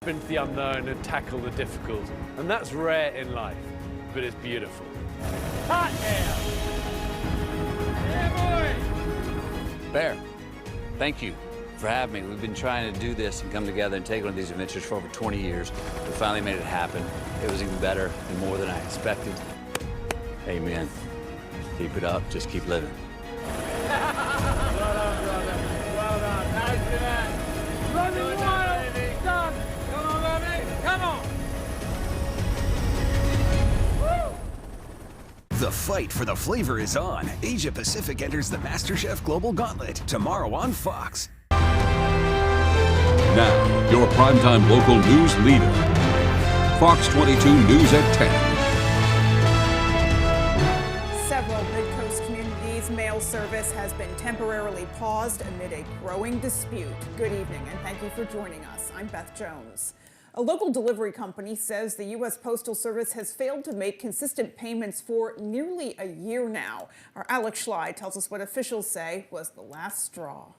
Into the unknown and tackle the difficult. And that's rare in life, but it's beautiful. Hot air! Yeah, boy! Bear, thank you for having me. We've been trying to do this and come together and take one of these adventures for over 20 years. We finally made it happen. It was even better and more than I expected. Amen. Keep it up. Just keep living. Well done, brother. Well done. Nice to that. Running wild. Done. Come on, baby. Come on. The fight for the flavor is on. Asia Pacific enters the MasterChef Global Gauntlet tomorrow on Fox. Now, your primetime local news leader. Fox 22 News at 10. Several Mid-Coast communities' mail service has been temporarily paused amid a growing dispute. Good evening and thank you for joining us. I'm Beth Jones. A local delivery company says the U.S. Postal Service has failed to make consistent payments for nearly a year now. Our Alex Schley tells us what officials say was the last straw.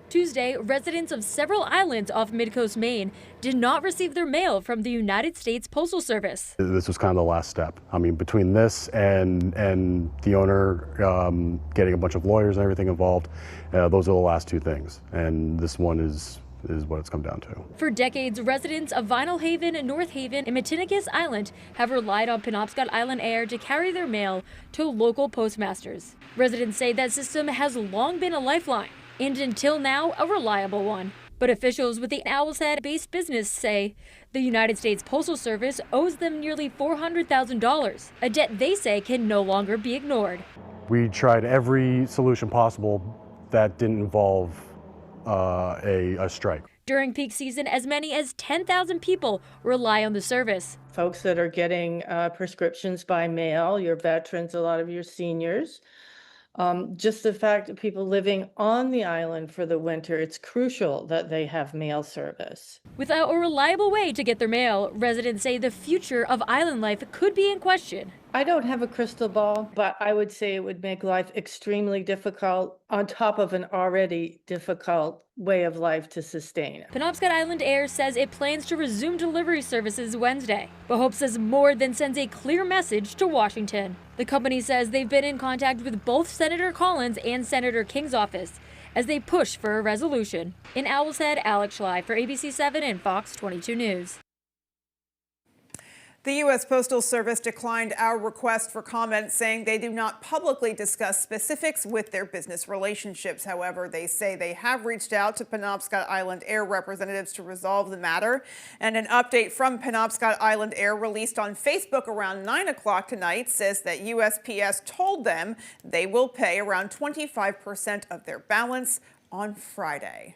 Tuesday, residents of several islands off Mid-Coast Maine did not receive their mail from the United States Postal Service. This was kind of the last step. I mean, between this and the owner getting a bunch of lawyers and everything involved, those are the last two things. And this one is what it's come down to. For decades, residents of Vinyl Haven, North Haven, and Matinicus Island have relied on Penobscot Island Air to carry their mail to local postmasters. Residents say that system has long been a lifeline, and until now, a reliable one. But officials with the Owl's Head-based business say the United States Postal Service owes them nearly $400,000, a debt they say can no longer be ignored. We tried every solution possible that didn't involve a strike. During peak season, as many as 10,000 people rely on the service. Folks that are getting prescriptions by mail, your veterans, a lot of your seniors. Just the fact that people living on the island for the winter, it's crucial that they have mail service. Without a reliable way to get their mail, residents say the future of island life could be in question. I don't have a crystal ball, but I would say it would make life extremely difficult on top of an already difficult way of life to sustain. Penobscot Island Air says it plans to resume delivery services Wednesday, but hopes says more than sends a clear message to Washington. The company says they've been in contact with both Senator Collins and Senator King's office as they push for a resolution. In Owl's Head, Alex Schley for ABC 7 and Fox 22 News. The U.S. Postal Service declined our request for comment, saying they do not publicly discuss specifics with their business relationships. However, they say they have reached out to Penobscot Island Air representatives to resolve the matter. And an update from Penobscot Island Air released on Facebook around 9 o'clock tonight says that USPS told them they will pay around 25% of their balance on Friday.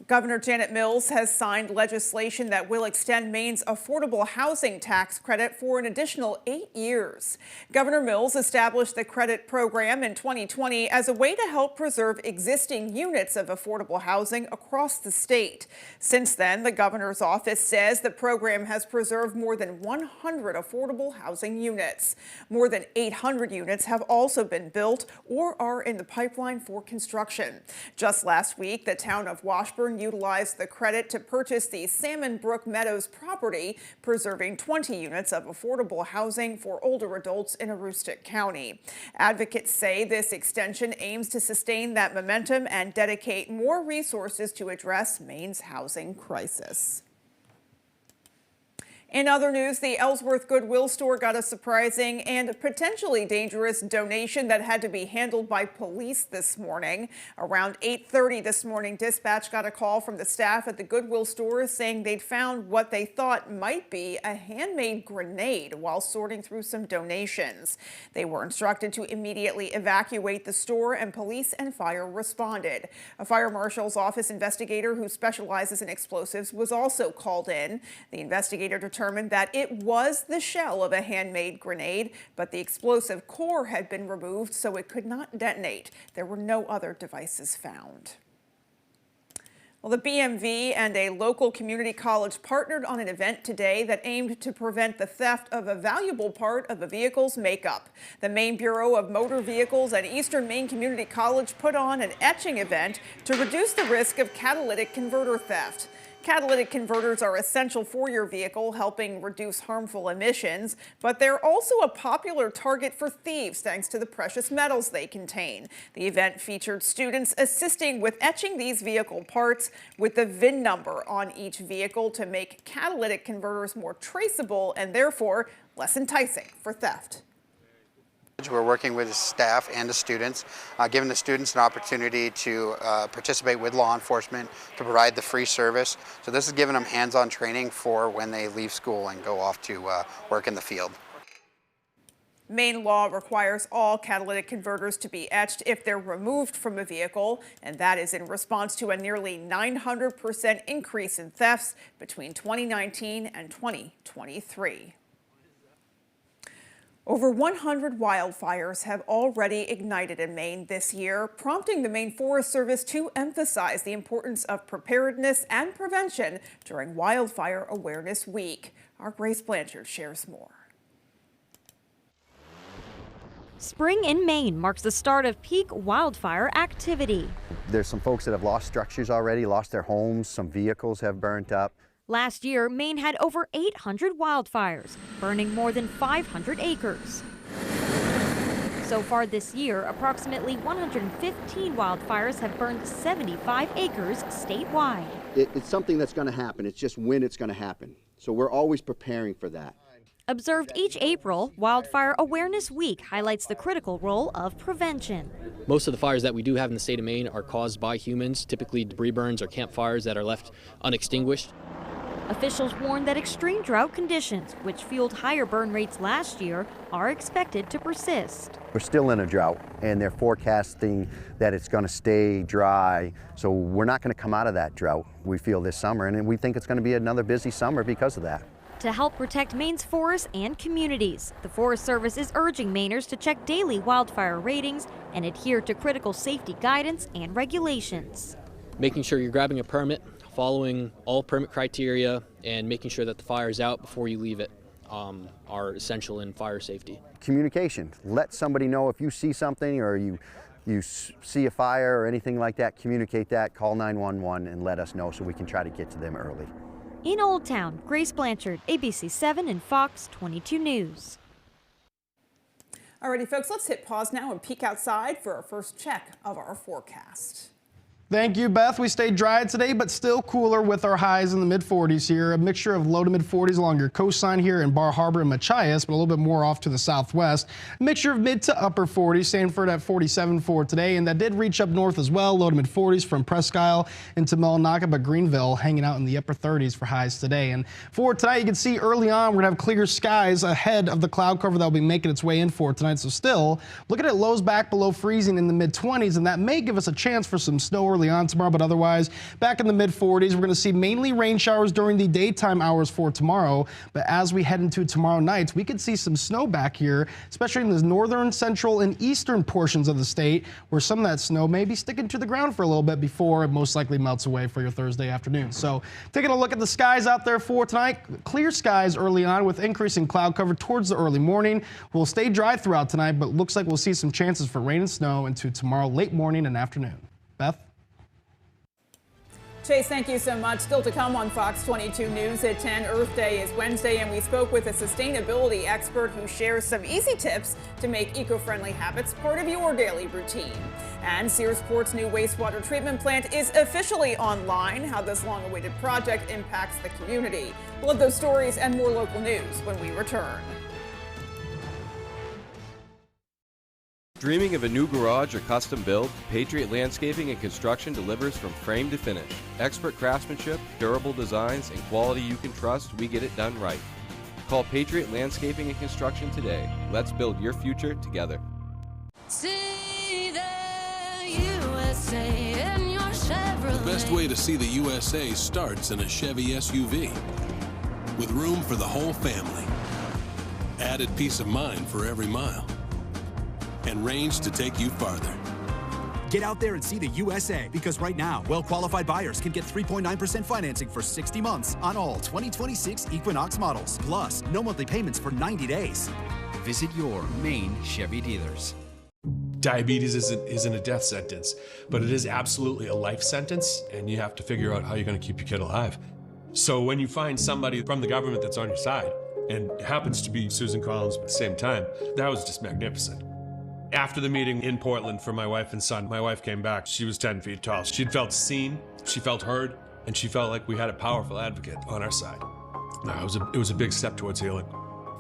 Governor Janet Mills has signed legislation that will extend Maine's affordable housing tax credit for an additional 8 years. Governor Mills established the credit program in 2020 as a way to help preserve existing units of affordable housing across the state. Since then, the governor's office says the program has preserved more than 100 affordable housing units. More than 800 units have also been built or are in the pipeline for construction. Just last week, the town of Washburn utilized the credit to purchase the Salmon Brook Meadows property, preserving 20 units of affordable housing for older adults in Aroostook County. Advocates say this extension aims to sustain that momentum and dedicate more resources to address Maine's housing crisis. In other news, the Ellsworth Goodwill store got a surprising and potentially dangerous donation that had to be handled by police this morning. Around 8:30 this morning, dispatch got a call from the staff at the Goodwill store saying they'd found what they thought might be a handmade grenade while sorting through some donations. They were instructed to immediately evacuate the store, and police and fire responded. A fire marshal's office investigator who specializes in explosives was also called in. The investigator determined that it was the shell of a handmade grenade, but the explosive core had been removed so it could not detonate. There were no other devices found. Well, the BMV and a local community college partnered on an event today that aimed to prevent the theft of a valuable part of a vehicle's makeup. The Maine Bureau of Motor Vehicles and Eastern Maine Community College put on an etching event to reduce the risk of catalytic converter theft. Catalytic converters are essential for your vehicle, helping reduce harmful emissions, but they're also a popular target for thieves thanks to the precious metals they contain. The event featured students assisting with etching these vehicle parts with the VIN number on each vehicle to make catalytic converters more traceable and therefore less enticing for theft. We're working with the staff and the students, giving the students an opportunity to participate with law enforcement to provide the free service. So this is giving them hands-on training for when they leave school and go off to work in the field. Maine law requires all catalytic converters to be etched if they're removed from a vehicle, and that is in response to a nearly 900% increase in thefts between 2019 and 2023. Over 100 wildfires have already ignited in Maine this year, prompting the Maine Forest Service to emphasize the importance of preparedness and prevention during Wildfire Awareness Week. Our Grace Blanchard shares more. Spring in Maine marks the start of peak wildfire activity. There's some folks that have lost structures already, lost their homes, some vehicles have burnt up. Last year, Maine had over 800 wildfires, burning more than 500 acres. So far this year, approximately 115 wildfires have burned 75 acres statewide. It's something that's going to happen. It's just when it's going to happen. So we're always preparing for that. Observed each April, Wildfire Awareness Week highlights the critical role of prevention. Most of the fires that we do have in the state of Maine are caused by humans, typically debris burns or campfires that are left unextinguished. Officials warn that extreme drought conditions, which fueled higher burn rates last year, are expected to persist. We're still in a drought, and they're forecasting that it's going to stay dry. So we're not going to come out of that drought, we feel, this summer, and we think it's going to be another busy summer because of that. To help protect Maine's forests and communities, the Forest Service is urging Mainers to check daily wildfire ratings and adhere to critical safety guidance and regulations. Making sure you're grabbing a permit, following all permit criteria, and making sure that the fire is out before you leave it are essential in fire safety. Communication. Let somebody know if you see something or you see a fire or anything like that, communicate that, call 911 and let us know so we can try to get to them early. In Old Town, Grace Blanchard, ABC 7 and Fox 22 News. Alrighty, folks, let's hit pause now and peek outside for our first check of our forecast. Thank you, Beth. We stayed dry today, but still cooler with our highs in the mid-40s here. A mixture of low to mid-40s along your coastline here in Bar Harbor and Machias, but a little bit more off to the southwest. A mixture of mid to upper 40s, Sanford at 47 for today, and that did reach up north as well, low to mid-40s from Presque Isle into Mellanaca, but Greenville hanging out in the upper 30s for highs today. And for tonight, you can see early on, we're going to have clear skies ahead of the cloud cover that will be making its way in for tonight. So still, looking at lows back below freezing in the mid-20s, and that may give us a chance for some snow early on tomorrow, but otherwise back in the mid-40s. We're going to see mainly rain showers during the daytime hours for tomorrow, but as we head into tomorrow night, we could see some snow back here, especially in the northern, central, and eastern portions of the state, where some of that snow may be sticking to the ground for a little bit before it most likely melts away for your Thursday afternoon. So taking a look at the skies out there for tonight, clear skies early on with increasing cloud cover towards the early morning. We'll stay dry throughout tonight, but looks like we'll see some chances for rain and snow into tomorrow late morning and afternoon. Beth? Chase, thank you so much. Still to come on Fox 22 News at 10. Earth Day is Wednesday, and we spoke with a sustainability expert who shares some easy tips to make eco-friendly habits part of your daily routine. And Searsport's new wastewater treatment plant is officially online. How this long-awaited project impacts the community. We'll have those stories and more local news when we return. Dreaming of a new garage or custom build? Patriot Landscaping and Construction delivers from frame to finish. Expert craftsmanship, durable designs, and quality you can trust, we get it done right. Call Patriot Landscaping and Construction today. Let's build your future together. See the USA in your Chevrolet. The best way to see the USA starts in a Chevy SUV. With room for the whole family. Added peace of mind for every mile. And range to take you farther. Get out there and see the USA, because right now, well-qualified buyers can get 3.9% financing for 60 months on all 2026 Equinox models. Plus, no monthly payments for 90 days. Visit your Maine Chevy dealers. Diabetes isn't a death sentence, but it is absolutely a life sentence, and you have to figure out how you're going to keep your kid alive. So when you find somebody from the government that's on your side, and it happens to be Susan Collins at the same time, that was just magnificent. After the meeting in Portland for my wife and son, my wife came back. She was 10 feet tall. She'd felt seen, she felt heard, and she felt like we had a powerful advocate on our side. It was a big step towards healing.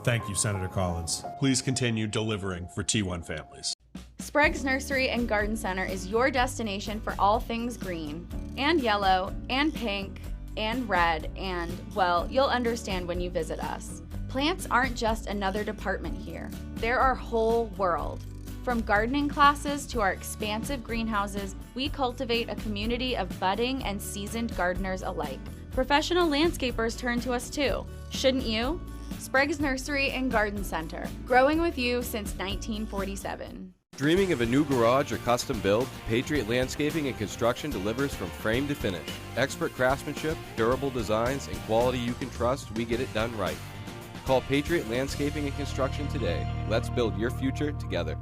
Thank you, Senator Collins. Please continue delivering for T1 families. Sprague's Nursery and Garden Center is your destination for all things green, and yellow, and pink, and red, and, well, you'll understand when you visit us. Plants aren't just another department here. They're our whole world. From gardening classes to our expansive greenhouses, we cultivate a community of budding and seasoned gardeners alike. Professional landscapers turn to us too. Shouldn't you? Sprague's Nursery and Garden Center, growing with you since 1947. Dreaming of a new garage or custom build? Patriot Landscaping and Construction delivers from frame to finish. Expert craftsmanship, durable designs, and quality you can trust, we get it done right. Call Patriot Landscaping and Construction today. Let's build your future together.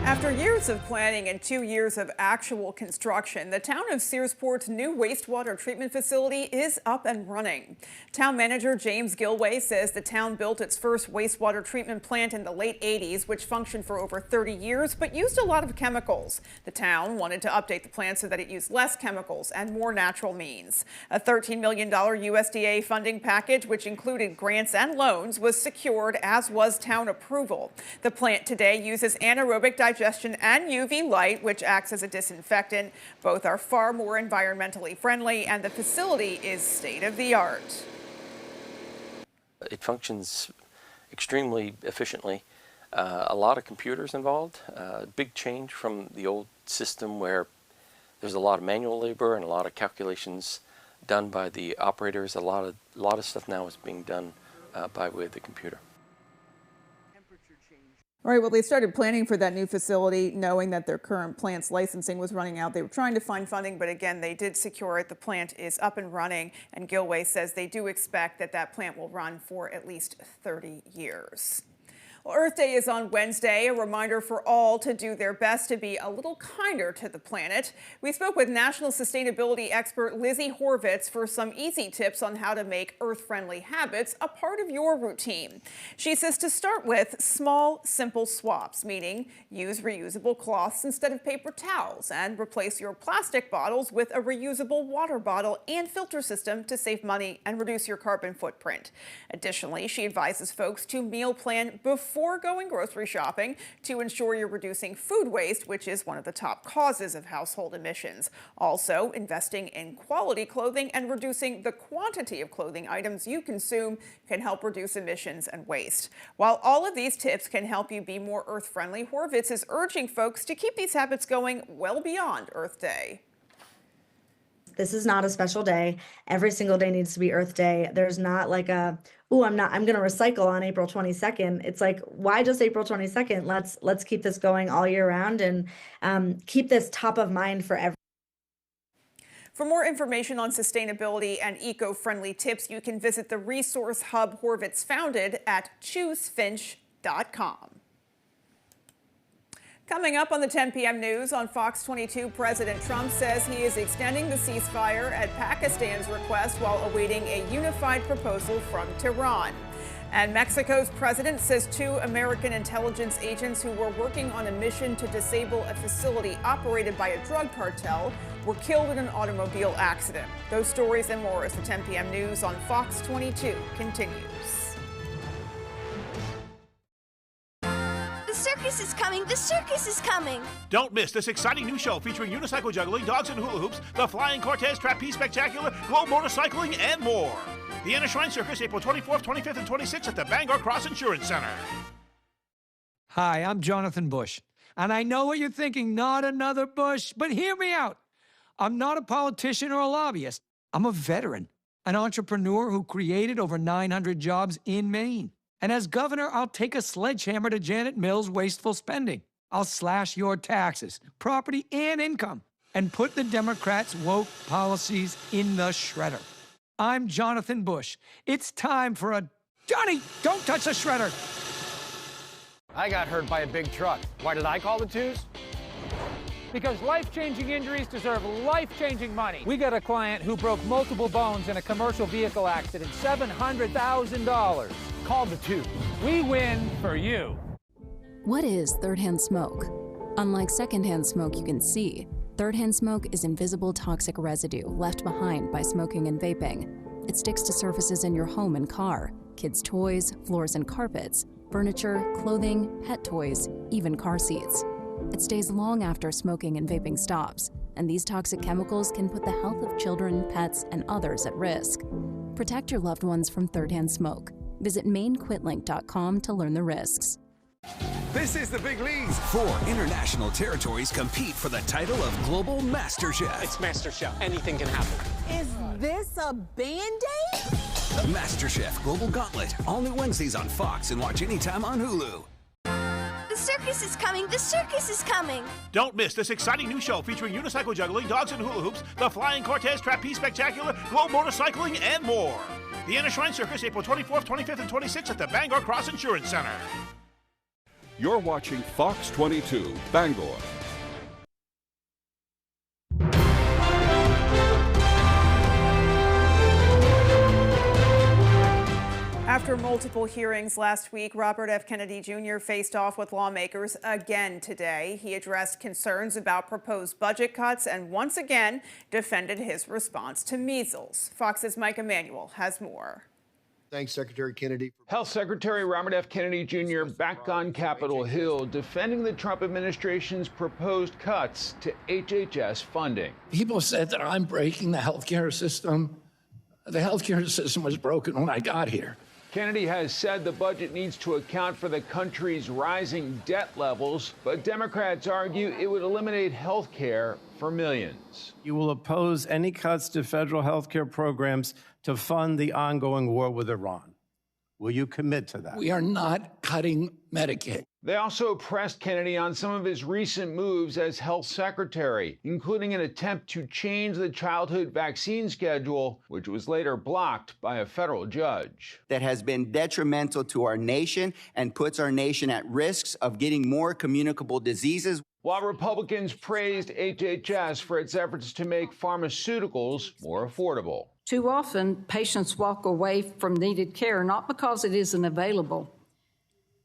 After years of planning and 2 years of actual construction, the town of Searsport's new wastewater treatment facility is up and running. Town manager James Gilway says the town built its first wastewater treatment plant in the late 80s, which functioned for over 30 years, but used a lot of chemicals. The town wanted to update the plant so that it used less chemicals and more natural means. A $13 million USDA funding package, which included grants and loans, was secured, as was town approval. The plant today uses anaerobic digestion and UV light, which acts as a disinfectant. Both are far more environmentally friendly, and the facility is state-of-the-art. It functions extremely efficiently. A lot of computers involved. Big change from the old system where there's a lot of manual labor and a lot of calculations done by the operators. A lot of stuff now is being done by way of the computer. All right, well, they started planning for that new facility knowing that their current plant's licensing was running out. They were trying to find funding, but again, they did secure it. The plant is up and running, and Gilway says they do expect that that plant will run for at least 30 years. Well, Earth Day is on Wednesday, a reminder for all to do their best to be a little kinder to the planet. We spoke with national sustainability expert Lizzie Horvitz for some easy tips on how to make Earth-friendly habits a part of your routine. She says to start with small, simple swaps, meaning use reusable cloths instead of paper towels and replace your plastic bottles with a reusable water bottle and filter system to save money and reduce your carbon footprint. Additionally, she advises folks to meal plan before going grocery shopping to ensure you're reducing food waste, which is one of the top causes of household emissions. Also, investing in quality clothing and reducing the quantity of clothing items you consume can help reduce emissions and waste. While all of these tips can help you be more earth-friendly, Horvitz is urging folks to keep these habits going well beyond Earth Day. This is not a special day. Every single day needs to be Earth Day. There's not like a, oh, I'm going to recycle on April 22nd. It's like, why just April 22nd? Let's keep this going all year round and keep this top of mind for everyone. For more information on sustainability and eco-friendly tips, you can visit the resource hub Horvitz founded at choosefinch.com. Coming up on the 10 p.m. news on Fox 22, President Trump says he is extending the ceasefire at Pakistan's request while awaiting a unified proposal from Tehran. And Mexico's president says 2 American intelligence agents who were working on a mission to disable a facility operated by a drug cartel were killed in an automobile accident. Those stories and more as the 10 p.m. news on Fox 22 continues. The circus is coming! The circus is coming! Don't miss this exciting new show featuring unicycle juggling, dogs and hula hoops, the Flying Cortez Trapeze Spectacular, globe motorcycling, and more. The Anna Shrine Circus, April 24th, 25th, and 26th at the Bangor Cross Insurance Center. Hi, I'm Jonathan Bush, and I know what you're thinking, not another Bush, but hear me out. I'm not a politician or a lobbyist. I'm a veteran, an entrepreneur who created over 900 jobs in Maine. And as governor, I'll take a sledgehammer to Janet Mills' wasteful spending. I'll slash your taxes, property, and income, and put the Democrats' woke policies in the shredder. I'm Jonathan Bush. It's time for a... Johnny, don't touch the shredder! I got hurt by a big truck. Why did I call the twos? Because life-changing injuries deserve life-changing money. We got a client who broke multiple bones in a commercial vehicle accident, $700,000. Call the twos. We win for you. What is third-hand smoke? Unlike second-hand smoke you can see, third-hand smoke is invisible toxic residue left behind by smoking and vaping. It sticks to surfaces in your home and car, kids' toys, floors and carpets, furniture, clothing, pet toys, even car seats. It stays long after smoking and vaping stops, and these toxic chemicals can put the health of children, pets, and others at risk. Protect your loved ones from third-hand smoke. Visit mainquitlink.com to learn the risks. This is the big leagues. 4 international territories compete for the title of Global Master Chef. It's Master Chef. Anything can happen. Is this a Band-Aid? Master Chef Global Gauntlet. All new Wednesdays on Fox and watch anytime on Hulu. The circus is coming! The circus is coming! Don't miss this exciting new show featuring unicycle juggling, dogs and hula hoops, the Flying Cortez Trapeze Spectacular, glow motorcycling, and more. The Anna Shrine Circus, April 24th, 25th, and 26th at the Bangor Cross Insurance Center. You're watching Fox 22, Bangor. After multiple hearings last week, Robert F. Kennedy Jr. faced off with lawmakers again today. He addressed concerns about proposed budget cuts and once again defended his response to measles. Fox's Mike Emanuel has more. Thanks, Secretary Kennedy. Health Secretary Robert F. Kennedy Jr. back on Capitol Hill defending the Trump administration's proposed cuts to HHS funding. People said that I'm breaking the healthcare system. The healthcare system was broken when I got here. Kennedy has said the budget needs to account for the country's rising debt levels, but Democrats argue it would eliminate health care for millions. You will oppose any cuts to federal health care programs to fund the ongoing war with Iran. Will you commit to that? We are not cutting Medicaid. They also pressed Kennedy on some of his recent moves as health secretary, including an attempt to change the childhood vaccine schedule, which was later blocked by a federal judge. That has been detrimental to our nation and puts our nation at risks of getting more communicable diseases. While Republicans praised HHS for its efforts to make pharmaceuticals more affordable. Too often, patients walk away from needed care not because it isn't available,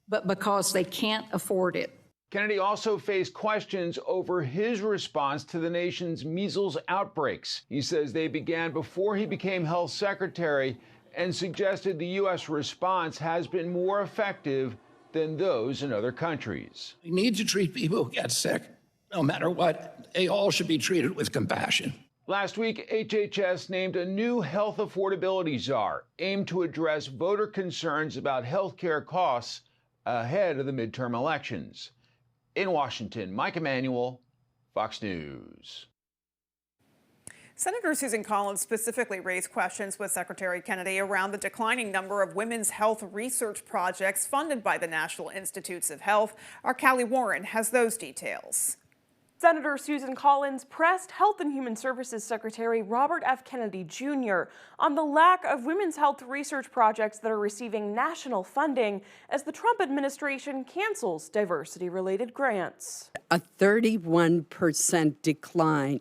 but because they can't afford it. Kennedy also faced questions over his response to the nation's measles outbreaks. He says they began before he became health secretary and suggested the U.S. response has been more effective than those in other countries. We need to treat people who get sick, no matter what. They all should be treated with compassion. Last week, HHS named a new health affordability czar, aimed to address voter concerns about health care costs ahead of the midterm elections. In Washington, Mike Emanuel, Fox News. Senator Susan Collins specifically raised questions with Secretary Kennedy around the declining number of women's health research projects funded by the National Institutes of Health. Our Callie Warren has those details. Senator Susan Collins pressed Health and Human Services Secretary Robert F. Kennedy Jr. on the lack of women's health research projects that are receiving national funding as the Trump administration cancels diversity-related grants. A 31% decline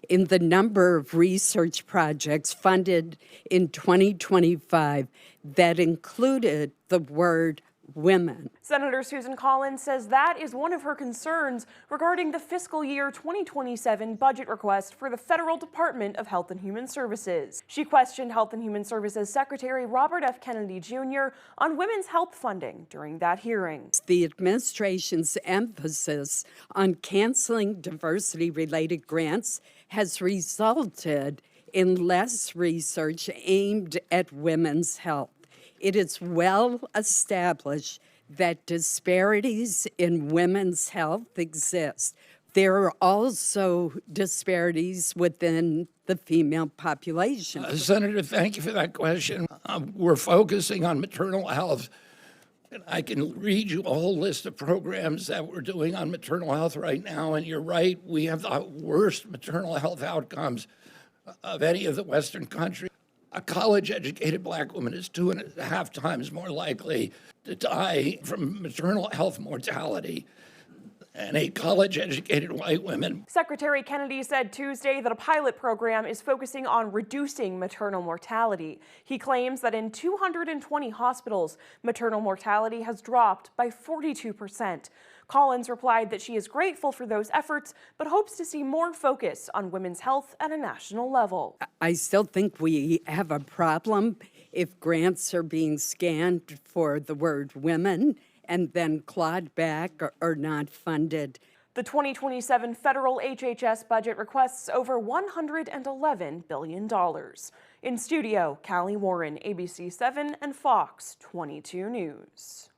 in the number of research projects funded in 2025 that included the word women. Senator Susan Collins says that is one of her concerns regarding the fiscal year 2027 budget request for the Federal Department of Health and Human Services. She questioned Health and Human Services Secretary Robert F. Kennedy Jr. on women's health funding during that hearing. The administration's emphasis on canceling diversity-related grants has resulted in less research aimed at women's health. It is well established that disparities in women's health exist. There are also disparities within the female population. Senator, thank you for that question. We're focusing on maternal health. And I can read you a whole list of programs that we're doing on maternal health right now. And you're right, we have the worst maternal health outcomes of any of the Western countries. A college-educated black woman is 2.5 times more likely to die from maternal health mortality than a college-educated white woman. Secretary Kennedy said Tuesday that a pilot program is focusing on reducing maternal mortality. He claims that in 220 hospitals, maternal mortality has dropped by 42%. Collins replied that she is grateful for those efforts, but hopes to see more focus on women's health at a national level. I still think we have a problem if grants are being scanned for the word women and then clawed back or not funded. The 2027 federal HHS budget requests over $111 billion. In studio, Callie Warren, ABC 7 and Fox 22 News.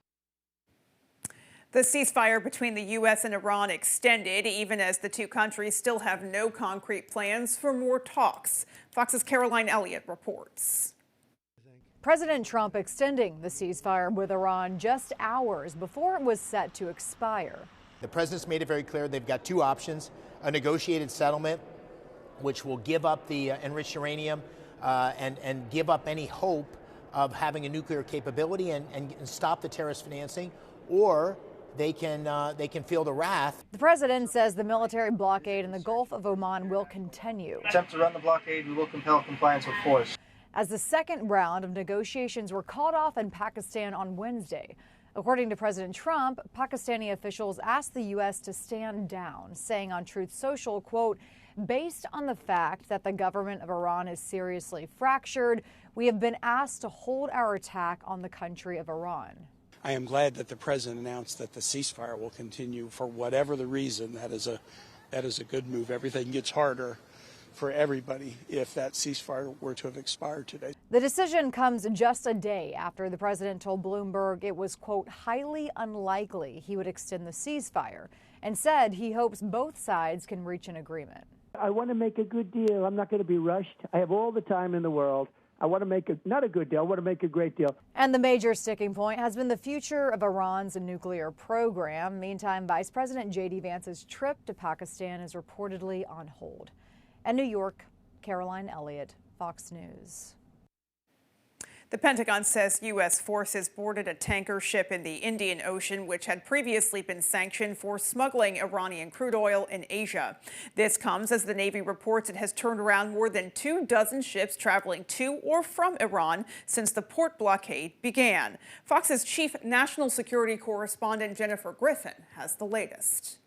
The ceasefire between the U.S. and Iran extended, even as the two countries still have no concrete plans for more talks. Fox's Caroline Elliott reports. President Trump extending the ceasefire with Iran just hours before it was set to expire. The president's made it very clear they've got two options: a negotiated settlement, which will give up the enriched uranium and give up any hope of having a nuclear capability and stop the terrorist financing, or they can feel the wrath. The president says the military blockade in the Gulf of Oman will continue. Attempt to run the blockade, we will compel compliance with force. As the second round of negotiations were called off in Pakistan on Wednesday. According to President Trump, Pakistani officials asked the U.S. to stand down, saying on Truth Social, quote, "Based on the fact that the government of Iran is seriously fractured, we have been asked to hold our attack on the country of Iran." I am glad that the president announced that the ceasefire will continue for whatever the reason. That is a good move. Everything gets harder for everybody if that ceasefire were to have expired today. The decision comes just a day after the president told Bloomberg it was, quote, highly unlikely he would extend the ceasefire, and said he hopes both sides can reach an agreement. I want to make a good deal. I'm not going to be rushed. I have all the time in the world. I want to make not a good deal, I want to make a great deal. And the major sticking point has been the future of Iran's nuclear program. Meantime, Vice President J.D. Vance's trip to Pakistan is reportedly on hold. In New York, Caroline Elliott, Fox News. The Pentagon says U.S. forces boarded a tanker ship in the Indian Ocean, which had previously been sanctioned for smuggling Iranian crude oil in Asia. This comes as the Navy reports it has turned around more than 24 ships traveling to or from Iran since the port blockade began. Fox's chief national security correspondent Jennifer Griffin has the latest.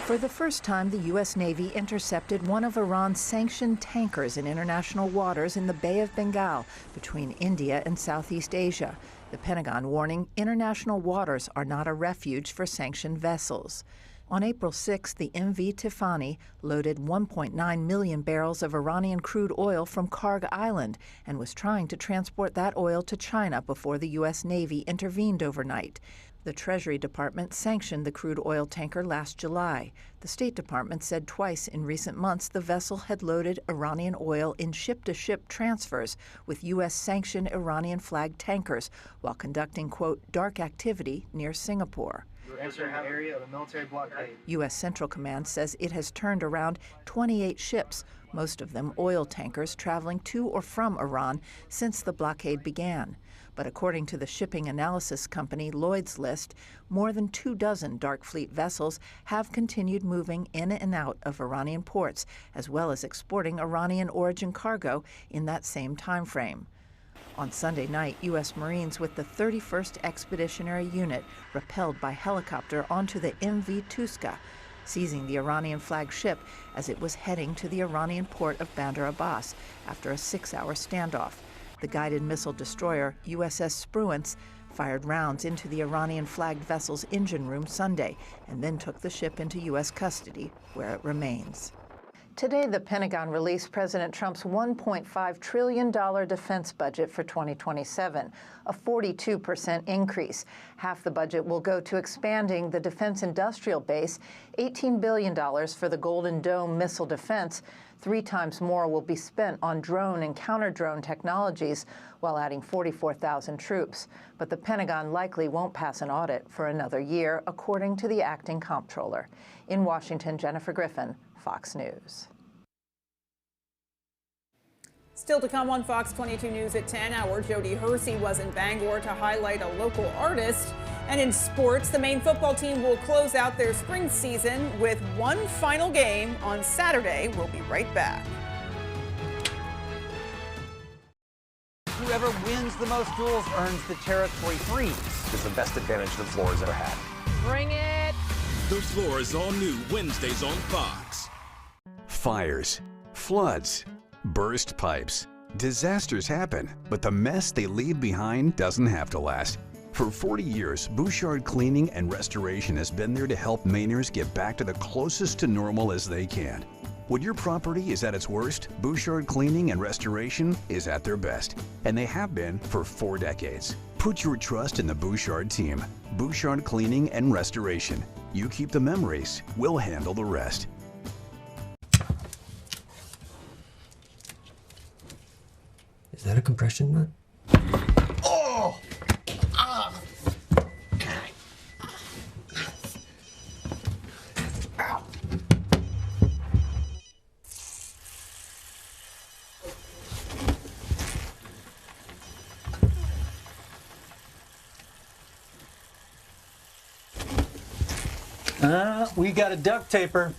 For the first time, the U.S. Navy intercepted one of Iran's sanctioned tankers in international waters in the Bay of Bengal between India and Southeast Asia. The Pentagon warning international waters are not a refuge for sanctioned vessels. On April 6, the MV Tiffany loaded 1.9 million barrels of Iranian crude oil from Karg Island and was trying to transport that oil to China before the U.S. Navy intervened overnight. The Treasury Department sanctioned the crude oil tanker last July. The State Department said twice in recent months the vessel had loaded Iranian oil in ship-to-ship transfers with U.S.-sanctioned Iranian-flagged tankers while conducting, quote, dark activity near Singapore. We're entering the area of a military blockade. U.S. Central Command says it has turned around 28 ships, most of them oil tankers traveling to or from Iran since the blockade began. But according to the shipping analysis company Lloyd's List, more than 24 dark fleet vessels have continued moving in and out of Iranian ports, as well as exporting Iranian origin cargo in that same time frame. On Sunday night, U.S. Marines with the 31st Expeditionary Unit rappelled by helicopter onto the MV Tuska, seizing the Iranian-flagged ship as it was heading to the Iranian port of Bandar Abbas after a 6-hour standoff. The guided missile destroyer USS Spruance fired rounds into the Iranian-flagged vessel's engine room Sunday and then took the ship into U.S. custody, where it remains. Today, the Pentagon released President Trump's $1.5 trillion defense budget for 2027, a 42% increase. Half the budget will go to expanding the defense industrial base, $18 billion for the Golden Dome missile defense. 3 times more will be spent on drone and counter-drone technologies, while adding 44,000 troops. But the Pentagon likely won't pass an audit for another year, according to the acting comptroller. In Washington, Jennifer Griffin, Fox News. Still to come on Fox 22 News at 10, our Jody Hersey was in Bangor to highlight a local artist. And in sports, the Maine football team will close out their spring season with one final game on Saturday. We'll be right back. Whoever wins the most duels earns the Territory Freeze. It's the best advantage the floor has ever had. Bring it! The Floor is all new Wednesdays on Fox. Fires, floods, burst pipes. Disasters happen, but the mess they leave behind doesn't have to last. For 40 years, Bouchard Cleaning and Restoration has been there to help Mainers get back to the closest to normal as they can. When your property is at its worst, Bouchard Cleaning and Restoration is at their best, and they have been for 4 decades. Put your trust in the Bouchard team. Bouchard Cleaning and Restoration. You keep the memories, we'll handle the rest. Is that a compression nut? Oh! Ah! Ow. We got a duct taper.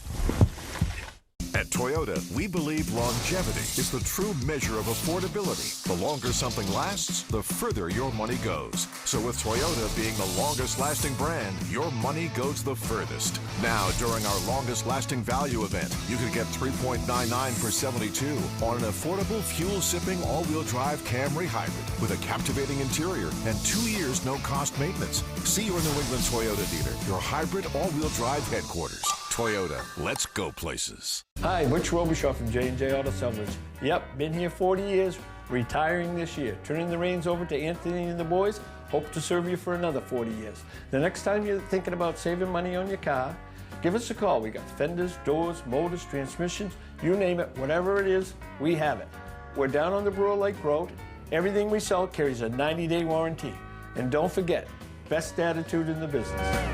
At Toyota, we believe longevity is the true measure of affordability. The longer something lasts, the further your money goes. So with Toyota being the longest lasting brand, your money goes the furthest. Now, during our longest lasting value event, you could get $3.99 for $72 on an affordable fuel-sipping all-wheel drive Camry hybrid with a captivating interior and 2 years no-cost maintenance. See your New England Toyota dealer, your hybrid all-wheel drive headquarters. Toyota, let's go places. Hi, Butch Robichaud from J&J Auto Sellers. Yep, been here 40 years, retiring this year. Turning the reins over to Anthony and the boys. Hope to serve you for another 40 years. The next time you're thinking about saving money on your car, give us a call. We got fenders, doors, motors, transmissions, you name it, whatever it is, we have it. We're down on the Brewer Lake Road. Everything we sell carries a 90-day warranty. And don't forget, best attitude in the business.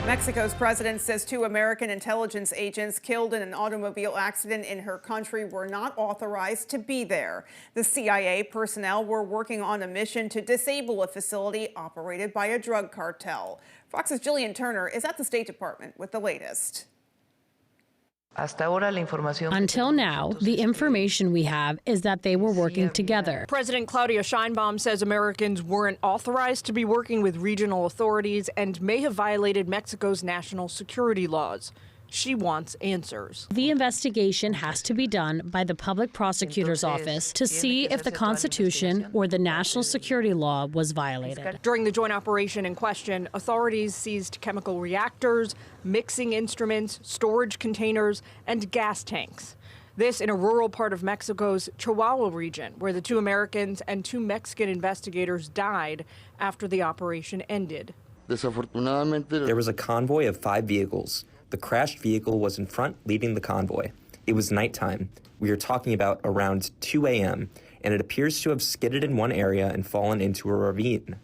Mexico's president says 2 American intelligence agents killed in an automobile accident in her country were not authorized to be there. The CIA personnel were working on a mission to disable a facility operated by a drug cartel. Fox's Jillian Turner is at the State Department with the latest. Until now, the information we have is that they were working together. President Claudia Sheinbaum says Americans weren't authorized to be working with regional authorities and may have violated Mexico's national security laws. She wants answers. The investigation has to be done by the public prosecutor's office to see if the Constitution or the national security law was violated. During the joint operation in question, authorities seized chemical reactors, mixing instruments, storage containers, and gas tanks. This in a rural part of Mexico's Chihuahua region, where the 2 Americans and 2 Mexican investigators died after the operation ended. There was a convoy of 5 vehicles. The crashed vehicle was in front, leading the convoy. It was nighttime. We are talking about around 2 a.m., and it appears to have skidded in one area and fallen into a ravine,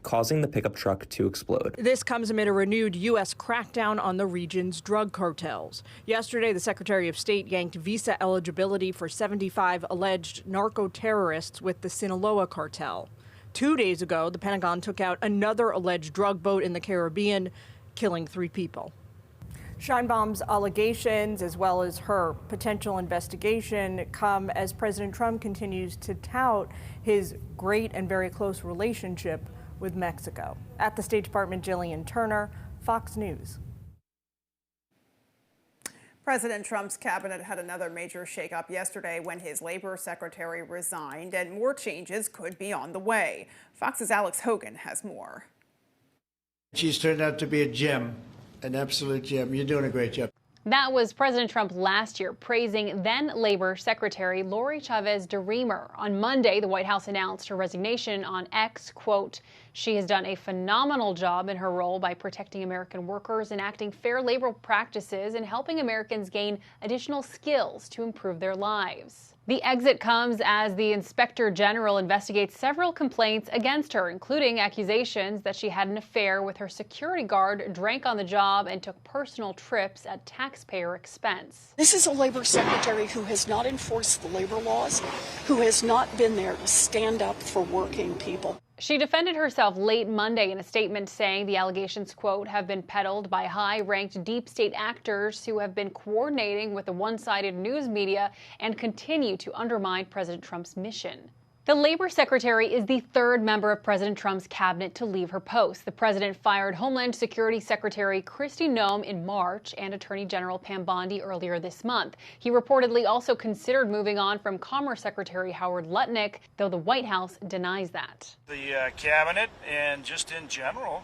causing the pickup truck to explode. This comes amid a renewed U.S. crackdown on the region's drug cartels. Yesterday, the Secretary of State yanked visa eligibility for 75 alleged narco-terrorists with the Sinaloa cartel. 2 days ago, the Pentagon took out another alleged drug boat in the Caribbean, killing 3 people. Sheinbaum's allegations, as well as her potential investigation, come as President Trump continues to tout his great and very close relationship with Mexico. At the State Department, Jillian Turner, Fox News. President Trump's cabinet had another major shakeup yesterday when his labor secretary resigned, and more changes could be on the way. Fox's Alex Hogan has more. She's turned out to be a gem. An absolute gem. You're doing a great job. That was President Trump last year praising then Labor Secretary Lori Chavez DeRemer. On Monday, the White House announced her resignation on X, quote, "She has done a phenomenal job in her role by protecting American workers, enacting fair labor practices, and helping Americans gain additional skills to improve their lives." The exit comes as the Inspector General investigates several complaints against her, including accusations that she had an affair with her security guard, drank on the job, and took personal trips at taxpayer expense. This is a labor secretary who has not enforced the labor laws, who has not been there to stand up for working people. She defended herself late Monday in a statement saying the allegations, quote, have been peddled by high-ranked deep state actors who have been coordinating with the one-sided news media and continue to undermine President Trump's mission. The Labor Secretary is the third member of President Trump's cabinet to leave her post. The president fired Homeland Security Secretary Kristi Noem in March and Attorney General Pam Bondi earlier this month. He reportedly also considered moving on from Commerce Secretary Howard Lutnick, though the White House denies that. The cabinet and just in general,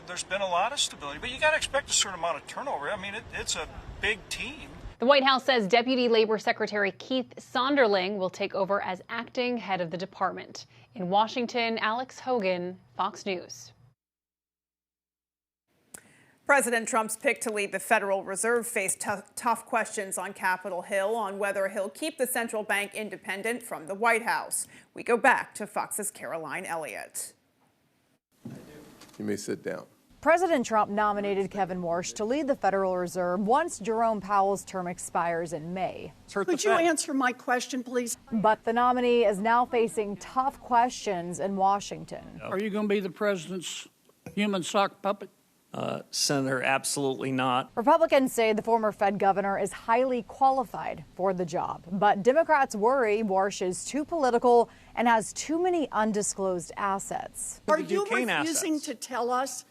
there's been a lot of stability, but you got to expect a certain amount of turnover. I mean, it's a big team. The White House says Deputy Labor Secretary Keith Sonderling will take over as acting head of the department. In Washington, Alex Hogan, Fox News. President Trump's pick to lead the Federal Reserve faced tough questions on Capitol Hill on whether he'll keep the central bank independent from the White House. We go back to Fox's Caroline Elliott. You may sit down. President Trump nominated Kevin Warsh to lead the Federal Reserve once Jerome Powell's term expires in May. Could you answer my question, please? But the nominee is now facing tough questions in Washington. Are you going to be the president's human sock puppet? Senator, absolutely not. Republicans say the former Fed governor is highly qualified for the job, but Democrats worry Warsh is too political and has too many undisclosed assets. Are you refusing to tell us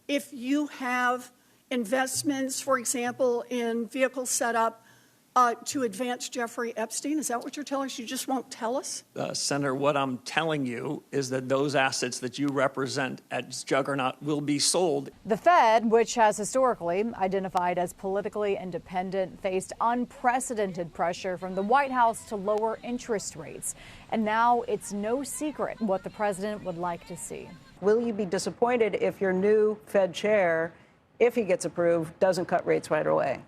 if you have investments, for example, in vehicle setup to advance Jeffrey Epstein? Is that what you're telling us? You just won't tell us? Senator, what I'm telling you is that those assets that you represent as Juggernaut will be sold. The Fed, which has historically identified as politically independent, faced unprecedented pressure from the White House to lower interest rates. And now it's no secret what the president would like to see. Will you be disappointed if your new Fed chair, if he gets approved, doesn't cut rates right away?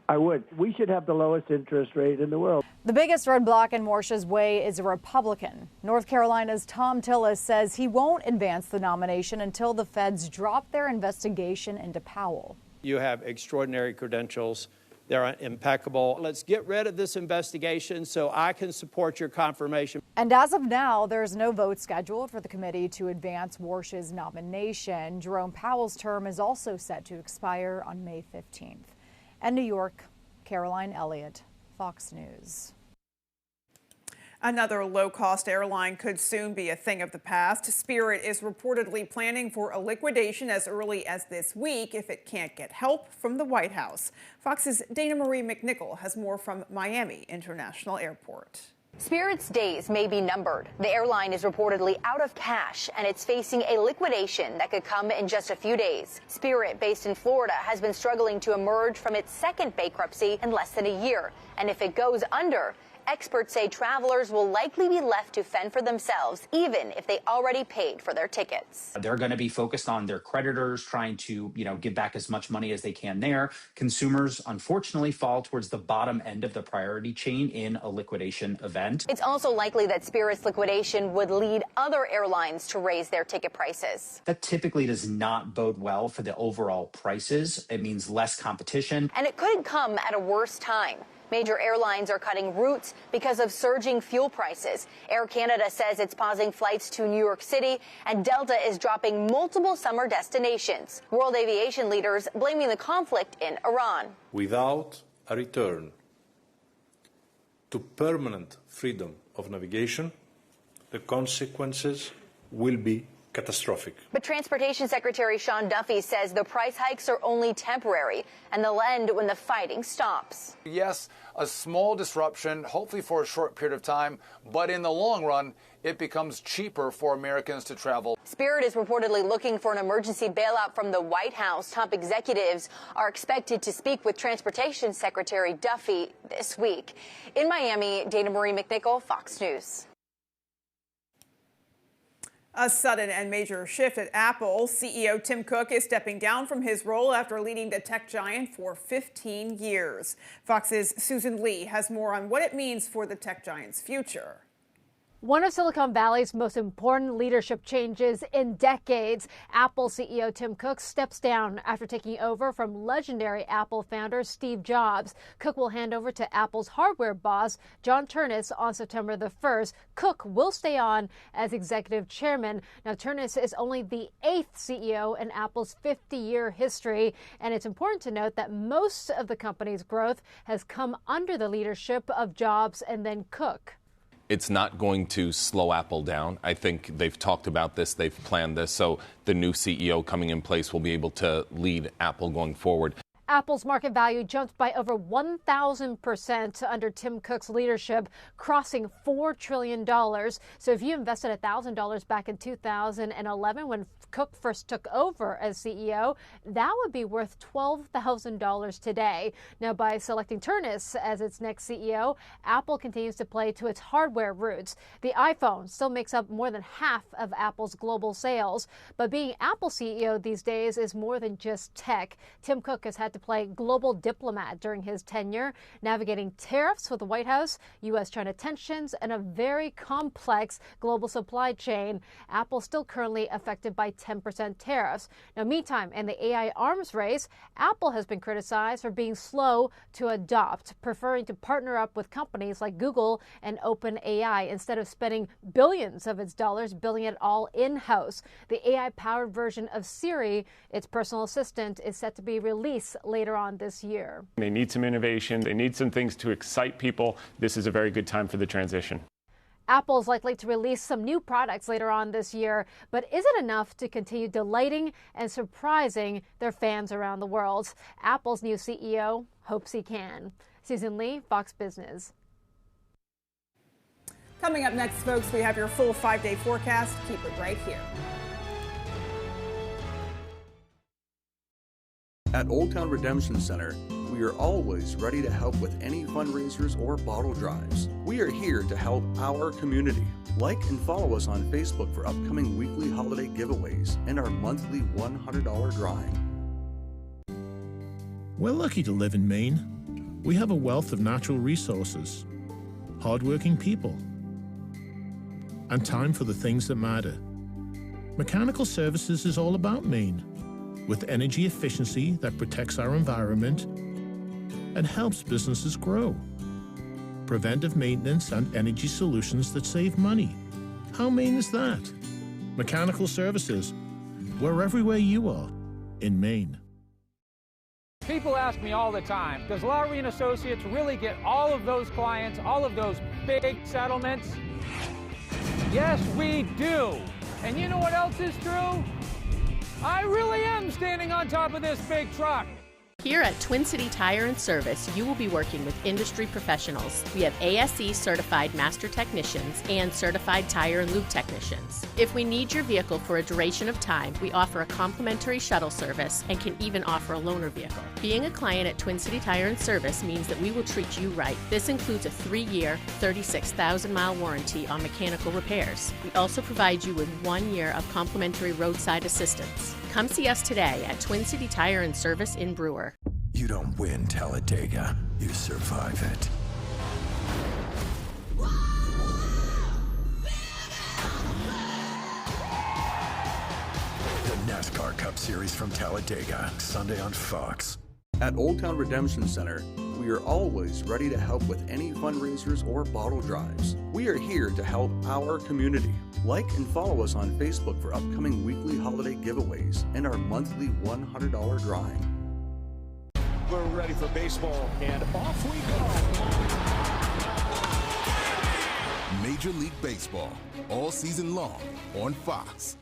I would. We should have the lowest interest rate in the world. The biggest roadblock in Warsh's way is a Republican. North Carolina's Tom Tillis says he won't advance the nomination until the feds drop their investigation into Powell. You have extraordinary credentials. They're impeccable. Let's get rid of this investigation so I can support your confirmation. And as of now, there's no vote scheduled for the committee to advance Warsh's nomination. Jerome Powell's term is also set to expire on May 15th. In New York, Caroline Elliott, Fox News. Another low-cost airline could soon be a thing of the past. Spirit is reportedly planning for a liquidation as early as this week if it can't get help from the White House. Fox's Dana Marie McNichol has more from Miami International Airport. Spirit's days may be numbered. The airline is reportedly out of cash, and it's facing a liquidation that could come in just a few days. Spirit, based in Florida, has been struggling to emerge from its second bankruptcy in less than a year. And if it goes under, experts say travelers will likely be left to fend for themselves, even if they already paid for their tickets. They're going to be focused on their creditors, trying to, give back as much money as they can there. Consumers, unfortunately, fall towards the bottom end of the priority chain in a liquidation event. It's also likely that Spirit's liquidation would lead other airlines to raise their ticket prices. That typically does not bode well for the overall prices. It means less competition. And it couldn't come at a worse time. Major airlines are cutting routes because of surging fuel prices. Air Canada says it's pausing flights to New York City, and Delta is dropping multiple summer destinations. World aviation leaders blaming the conflict in Iran. Without a return to permanent freedom of navigation, the consequences will be catastrophic. But Transportation Secretary Sean Duffy says the price hikes are only temporary and they'll end when the fighting stops. Yes, a small disruption, hopefully for a short period of time, but in the long run, it becomes cheaper for Americans to travel. Spirit is reportedly looking for an emergency bailout from the White House. Top executives are expected to speak with Transportation Secretary Duffy this week. In Miami, Dana Marie McNichol, Fox News. A sudden and major shift at Apple. CEO Tim Cook is stepping down from his role after leading the tech giant for 15 years. Fox's Susan Lee has more on what it means for the tech giant's future. One of Silicon Valley's most important leadership changes in decades. Apple CEO Tim Cook steps down after taking over from legendary Apple founder Steve Jobs. Cook will hand over to Apple's hardware boss, John Ternus, on September the 1st. Cook will stay on as executive chairman. Now, Ternus is only the 8th CEO in Apple's 50-year history, and it's important to note that most of the company's growth has come under the leadership of Jobs and then Cook. It's not going to slow Apple down. I think they've talked about this, they've planned this, so the new CEO coming in place will be able to lead Apple going forward. Apple's market value jumped by over 1,000% under Tim Cook's leadership, crossing $4 trillion. So if you invested $1,000 back in 2011 when Cook first took over as CEO, that would be worth $12,000 today. Now, by selecting Ternus as its next CEO, Apple continues to play to its hardware roots. The iPhone still makes up more than half of Apple's global sales, but being Apple CEO these days is more than just tech. Tim Cook has had to play global diplomat during his tenure, navigating tariffs with the White House, U.S.-China tensions, and a very complex global supply chain. Apple's still currently affected by 10% tariffs. Now, meantime, in the AI arms race, Apple has been criticized for being slow to adopt, preferring to partner up with companies like Google and OpenAI instead of spending billions of its dollars building it all in-house. The AI-powered version of Siri, its personal assistant, is set to be released later on this year. They need some innovation. They need some things to excite people. This is a very good time for the transition. Apple is likely to release some new products later on this year, but is it enough to continue delighting and surprising their fans around the world? Apple's new CEO hopes he can. Susan Lee, Fox Business. Coming up next, folks, we have your full 5-day forecast. Keep it right here. At Old Town Redemption Center, we are always ready to help with any fundraisers or bottle drives. We are here to help our community. Like and follow us on Facebook for upcoming weekly holiday giveaways and our monthly $100 drawing. We're lucky to live in Maine. We have a wealth of natural resources, hardworking people, and time for the things that matter. Mechanical Services is all about Maine, with energy efficiency that protects our environment and helps businesses grow. Preventive maintenance and energy solutions that save money. How Maine is that? Mechanical Services. We're everywhere you are in Maine. People ask me all the time, does Lowry & Associates really get all of those clients, all of those big settlements? Yes, we do. And you know what else is true? I really am standing on top of this big truck. Here at Twin City Tire and Service, you will be working with industry professionals. We have ASE certified master technicians and certified tire and lube technicians. If we need your vehicle for a duration of time, we offer a complimentary shuttle service and can even offer a loaner vehicle. Being a client at Twin City Tire and Service means that we will treat you right. This includes a 3-year, 36,000-mile warranty on mechanical repairs. We also provide you with 1 year of complimentary roadside assistance. Come see us today at Twin City Tire and Service in Brewer. You don't win Talladega, you survive it. The NASCAR Cup Series from Talladega, Sunday on Fox. At Old Town Redemption Center, we are always ready to help with any fundraisers or bottle drives. We are here to help our community. Like and follow us on Facebook for upcoming weekly holiday giveaways and our monthly $100 drawing. We're ready for baseball, and off we go. Major League Baseball, all season long on Fox.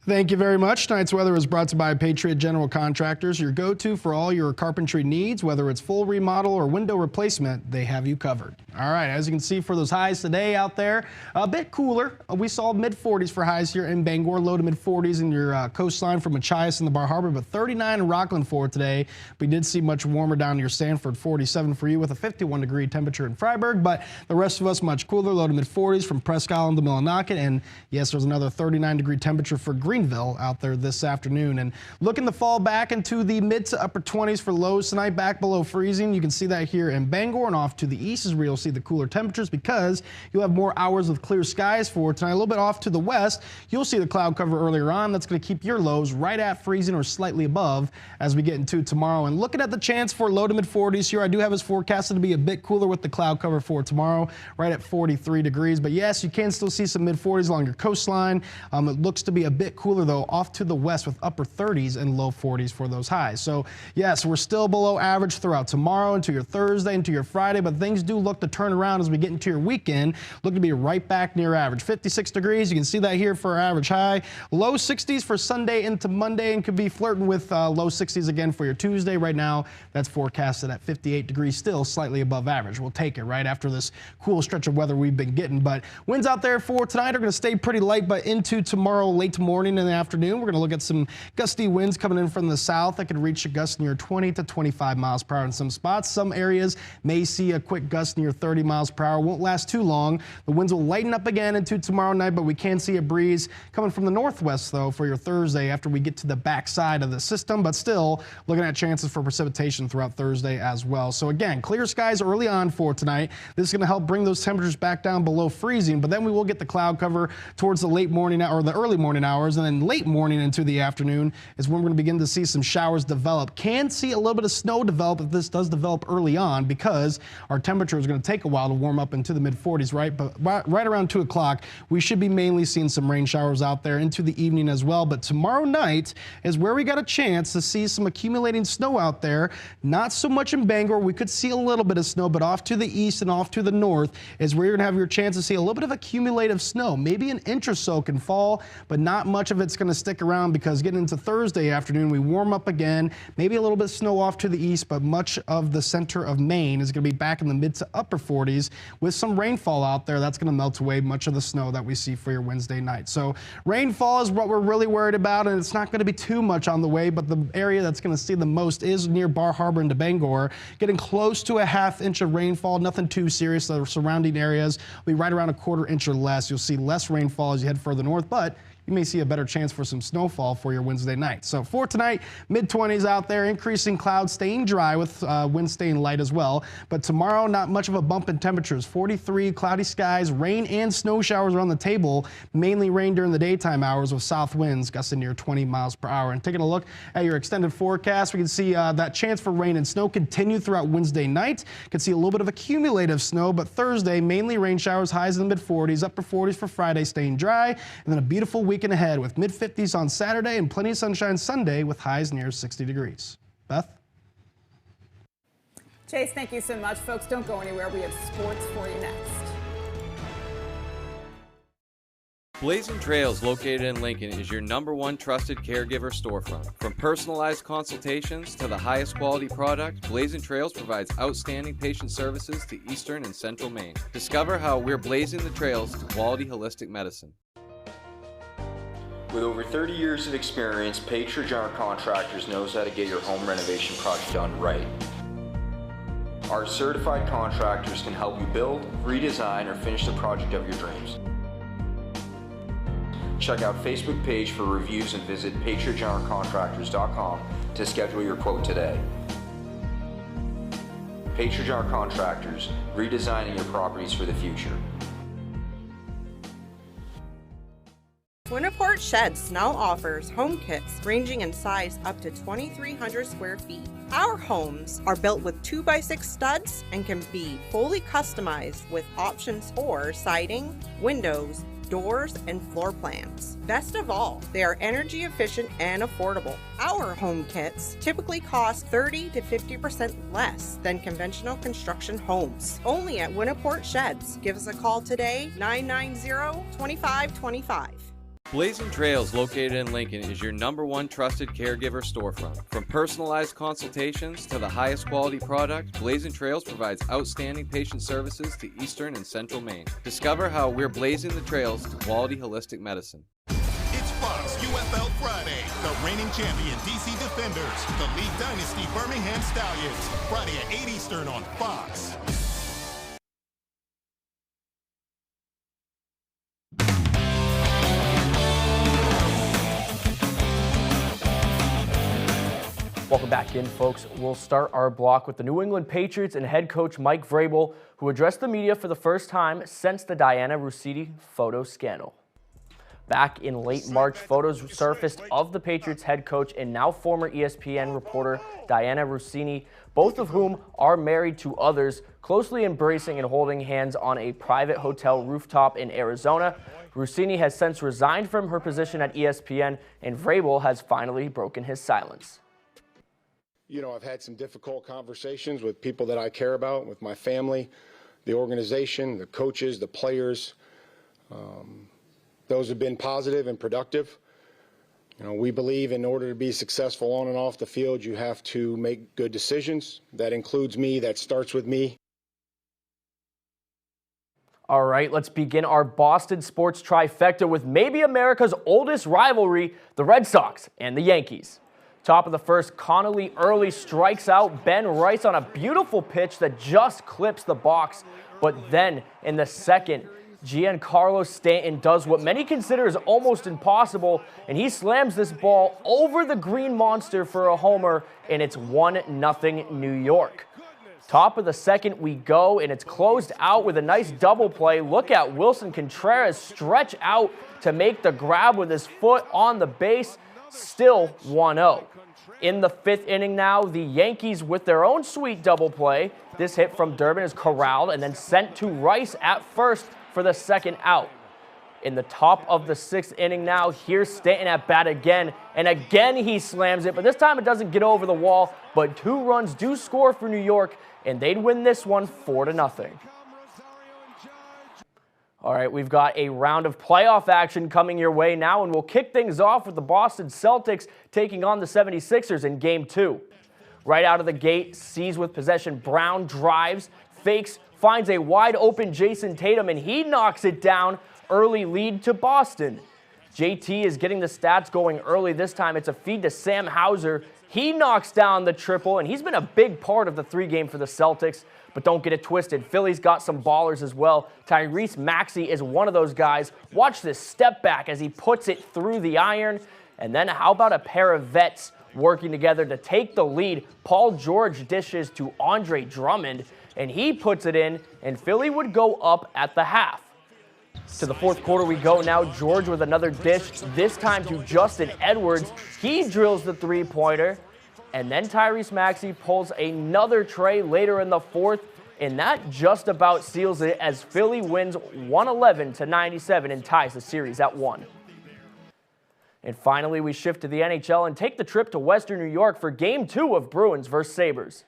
Thank you very much. Tonight's weather is brought to you by Patriot General Contractors, your go-to for all your carpentry needs, whether it's full remodel or window replacement, they have you covered. All right, as you can see for those highs today out there, a bit cooler. We saw mid-40s for highs here in Bangor, low to mid-40s in your coastline from Machias in the Bar Harbor, but 39 in Rockland for today. We did see much warmer down near Sanford, 47 for you with a 51-degree temperature in Freiburg, but the rest of us much cooler, low to mid-40s from Presque Isle to Millinocket, and yes, there's another 39-degree temperature for Greenville out there this afternoon. And looking to fall back into the mid to upper 20s for lows tonight, back below freezing. You can see that here in Bangor, and off to the east is where you'll see the cooler temperatures because you'll have more hours of clear skies for tonight. A little bit off to the west, you'll see the cloud cover earlier on. That's going to keep your lows right at freezing or slightly above as we get into tomorrow. And looking at the chance for low to mid 40s here, I do have us forecasted to be a bit cooler with the cloud cover for tomorrow, right at 43 degrees. But yes, you can still see some mid 40s along your coastline. It looks to be a bit cooler though off to the west with upper 30s and low 40s for those highs. So yes, we're still below average throughout tomorrow into your Thursday, into your Friday, but things do look to turn around as we get into your weekend. Look to be right back near average. 56 degrees, you can see that here for our average high. Low 60s for Sunday into Monday and could be flirting with low 60s again for your Tuesday. Right now, that's forecasted at 58 degrees, still slightly above average. We'll take it right after this cool stretch of weather we've been getting. But winds out there for tonight are going to stay pretty light, but into tomorrow late morning and the afternoon, we're going to look at some gusty winds coming in from the south that could reach a gust near 20 to 25 miles per hour in some spots. Some areas may see a quick gust near 30 miles per hour. Won't last too long. The winds will lighten up again into tomorrow night, but we can see a breeze coming from the northwest though for your Thursday after we get to the backside of the system, but still looking at chances for precipitation throughout Thursday as well. So again, clear skies early on for tonight. This is going to help bring those temperatures back down below freezing, but then we will get the cloud cover towards the late morning or the early morning hours, and then late morning into the afternoon is when we're going to begin to see some showers develop. Can see a little bit of snow develop if this does develop early on because our temperature is going to take a while to warm up into the mid 40s, right? But right around 2 o'clock, we should be mainly seeing some rain showers out there into the evening as well. But tomorrow night is where we got a chance to see some accumulating snow out there. Not so much in Bangor. We could see a little bit of snow, but off to the east and off to the north is where you're going to have your chance to see a little bit of accumulative snow. Maybe an inch or so can fall, but not much of it's going to stick around because getting into Thursday afternoon, we warm up again. Maybe a little bit of snow off to the east, but much of the center of Maine is going to be back in the mid to upper 40s with some rainfall out there. That's going to melt away much of the snow that we see for your Wednesday night. So rainfall is what we're really worried about, and it's not going to be too much on the way, but the area that's going to see the most is near Bar Harbor into Bangor, getting close to a ½ inch of rainfall. Nothing too serious. The surrounding areas will be right around a ¼ inch or less. You'll see less rainfall as you head further north, but you may see a better chance for some snowfall for your Wednesday night. So for tonight, mid-20s out there, increasing clouds, staying dry with winds staying light as well. But tomorrow, not much of a bump in temperatures. 43, cloudy skies, rain and snow showers are on the table. Mainly rain during the daytime hours with south winds gusting near 20 miles per hour. And taking a look at your extended forecast, we can see that chance for rain and snow continue throughout Wednesday night. Can see a little bit of accumulative snow, but Thursday, mainly rain showers, highs in the mid-40s, upper 40s for Friday, staying dry. And then a beautiful weekend ahead with mid-50s on Saturday and plenty of sunshine Sunday with highs near 60 degrees. Beth? Chase, thank you so much. Folks, don't go anywhere. We have sports for you next. Blazing Trails, located in Lincoln, is your #1 trusted caregiver storefront. From personalized consultations to the highest quality product, Blazing Trails provides outstanding patient services to Eastern and Central Maine. Discover how we're blazing the trails to quality holistic medicine. With over 30 years of experience, Patriot General Contractors knows how to get your home renovation project done right. Our certified contractors can help you build, redesign, or finish the project of your dreams. Check out Facebook page for reviews and visit patriotgeneralcontractors.com to schedule your quote today. Patriot General Contractors, redesigning your properties for the future. Winniport Sheds now offers home kits ranging in size up to 2,300 square feet. Our homes are built with 2x6 studs and can be fully customized with options for siding, windows, doors, and floor plans. Best of all, they are energy efficient and affordable. Our home kits typically cost 30 to 50% less than conventional construction homes. Only at Winniport Sheds. Give us a call today, 990-2525. Blazing Trails, located in Lincoln, is your #1 trusted caregiver storefront. From personalized consultations to the highest quality product, Blazing Trails provides outstanding patient services to Eastern and Central Maine. Discover how we're blazing the trails to quality holistic medicine. It's Fox UFL Friday. The reigning champion DC Defenders, the League Dynasty Birmingham Stallions. Friday at 8 Eastern on Fox. Welcome back in, folks. We'll start our block with the New England Patriots and head coach Mike Vrabel, who addressed the media for the first time since the Diana Russini photo scandal. Back in late March, photos surfaced of the Patriots head coach and now former ESPN reporter Diana Russini, both of whom are married to others, closely embracing and holding hands on a private hotel rooftop in Arizona. Russini has since resigned from her position at ESPN, and Vrabel has finally broken his silence. You know, I've had some difficult conversations with people that I care about, with my family, the organization, the coaches, the players. Those have been positive and productive. You know, we believe in order to be successful on and off the field, you have to make good decisions. That includes me. That starts with me. All right, let's begin our Boston sports trifecta with maybe America's oldest rivalry, the Red Sox and the Yankees. Top of the first, Connolly early strikes out Ben Rice on a beautiful pitch that just clips the box. But then in the second, Giancarlo Stanton does what many consider is almost impossible, and he slams this ball over the green monster for a homer, and it's 1-0 New York. Top of the second we go, and it's closed out with a nice double play. Look at Wilson Contreras stretch out to make the grab with his foot on the base. Still 1-0. In the fifth inning now, the Yankees with their own sweet double play. This hit from Durbin is corralled and then sent to Rice at first for the second out. In the top of the sixth inning now, here's Stanton at bat again, and again he slams it, but this time it doesn't get over the wall, but 2 runs do score for New York, and they'd win this one 4-0. All right, we've got a round of playoff action coming your way now, and we'll kick things off with the Boston Celtics taking on the 76ers in Game 2. Right out of the gate, sees with possession, Brown drives, fakes, finds a wide-open Jason Tatum, and he knocks it down. Early lead to Boston. JT is getting the stats going early. This time it's a feed to Sam Hauser. He knocks down the triple, and he's been a big part of the 3-game for the Celtics. But don't get it twisted. Philly's got some ballers as well. Tyrese Maxey is one of those guys. Watch this step back as he puts it through the iron. And then how about a pair of vets working together to take the lead? Paul George dishes to Andre Drummond, and he puts it in, and Philly would go up at the half. To the fourth quarter we go now. George with another dish, this time to Justin Edwards. He drills the three-pointer. And then Tyrese Maxey pulls another tray later in the fourth, and that just about seals it as Philly wins 111-97 and ties the series at 1. And finally, we shift to the NHL and take the trip to Western New York for Game 2 of Bruins vs. Sabres.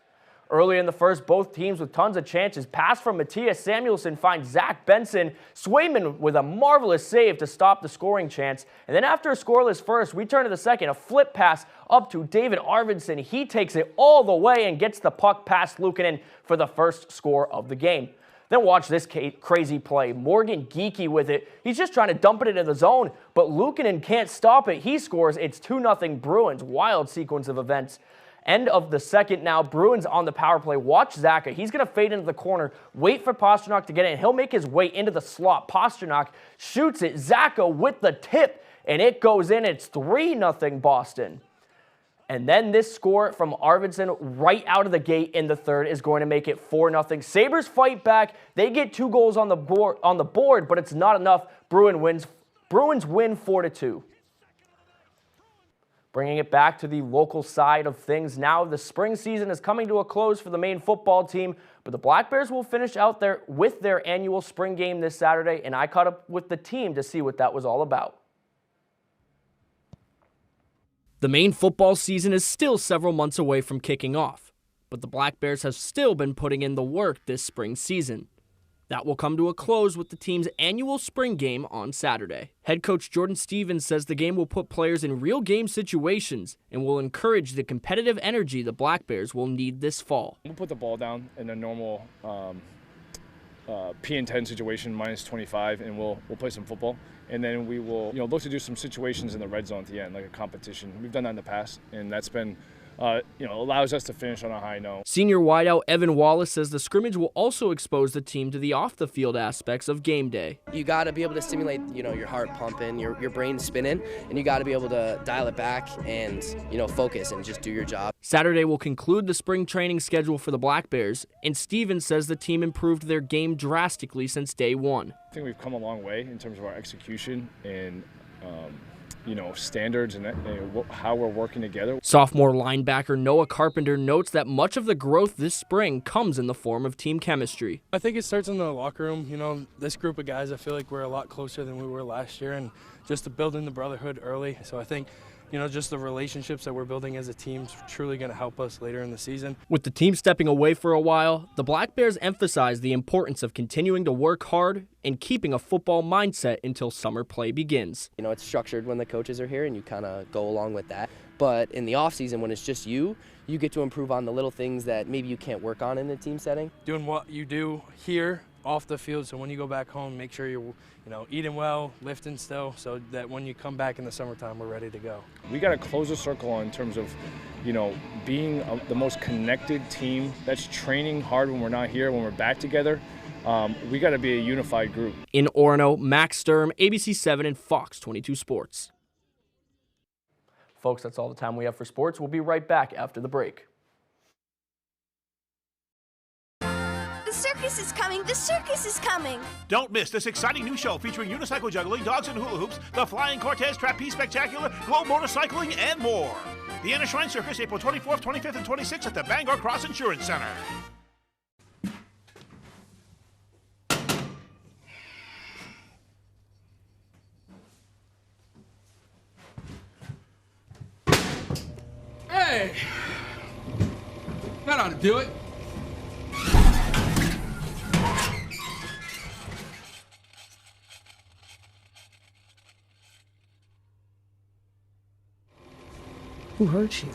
Early in the first, both teams with tons of chances. Pass from Matthias Samuelsson finds Zach Benson. Swayman with a marvelous save to stop the scoring chance. And then after a scoreless first, we turn to the second. A flip pass up to David Arvidsson. He takes it all the way and gets the puck past Luukkonen for the first score of the game. Then watch this crazy play. Morgan Geekie with it. He's just trying to dump it into the zone, but Luukkonen can't stop it. He scores. It's 2-0 Bruins. Wild sequence of events. End of the second now. Bruins on the power play. Watch Zaka. He's going to fade into the corner. Wait for Pastrnak to get in. He'll make his way into the slot. Pastrnak shoots it. Zaka with the tip, and it goes in. It's 3-0 Boston. And then this score from Arvidsson right out of the gate in the third is going to make it 4-0. Sabres fight back. They get 2 goals on the board, but it's not enough. Bruins win 4-2. Bringing it back to the local side of things now, the spring season is coming to a close for the Maine football team, but the Black Bears will finish out there with their annual spring game this Saturday, and I caught up with the team to see what that was all about. The Maine football season is still several months away from kicking off, but the Black Bears have still been putting in the work this spring season. That will come to a close with the team's annual spring game on Saturday. Head coach Jordan Stevens says the game will put players in real game situations and will encourage the competitive energy the Black Bears will need this fall. We'll put the ball down in a normal P10 situation, minus 25, and we'll play some football. And then we will look to do some situations in the red zone at the end, like a competition. We've done that in the past, and that's been allows us to finish on a high note. Senior wideout Evan Wallace says the scrimmage will also expose the team to the off-the-field aspects of game day. You got to be able to stimulate, your heart pumping, your brain spinning, and you got to be able to dial it back and, focus and just do your job. Saturday will conclude the spring training schedule for the Black Bears, and Stevens says the team improved their game drastically since day one. I think we've come a long way in terms of our execution and standards and how we're working together. Sophomore linebacker Noah Carpenter notes that much of the growth this spring comes in the form of team chemistry. I think it starts in the locker room. This group of guys, I feel like we're a lot closer than we were last year, and just to building the brotherhood early. So I think just the relationships that we're building as a team is truly going to help us later in the season. With the team stepping away for a while, the Black Bears emphasize the importance of continuing to work hard and keeping a football mindset until summer play begins. It's structured when the coaches are here, and you kind of go along with that. But in the off-season, when it's just you get to improve on the little things that maybe you can't work on in a team setting. Doing what you do here off the field, so when you go back home, make sure you're eating well, lifting still, so that when you come back in the summertime, we're ready to go. We got to close the circle in terms of being the most connected team that's training hard when we're not here, when we're back together. We got to be a unified group. In Orono, Max Sturm, ABC 7 and Fox 22 Sports. Folks, that's all the time we have for sports. We'll be right back after the break. The circus is coming! The circus is coming! Don't miss this exciting new show featuring unicycle juggling, dogs and hula hoops, the Flying Cortez Trapeze Spectacular, globe motorcycling, and more. The Anna Shrine Circus, April 24th, 25th, and 26th at the Bangor Cross Insurance Center. Hey! That ought to do it. Who hurt you?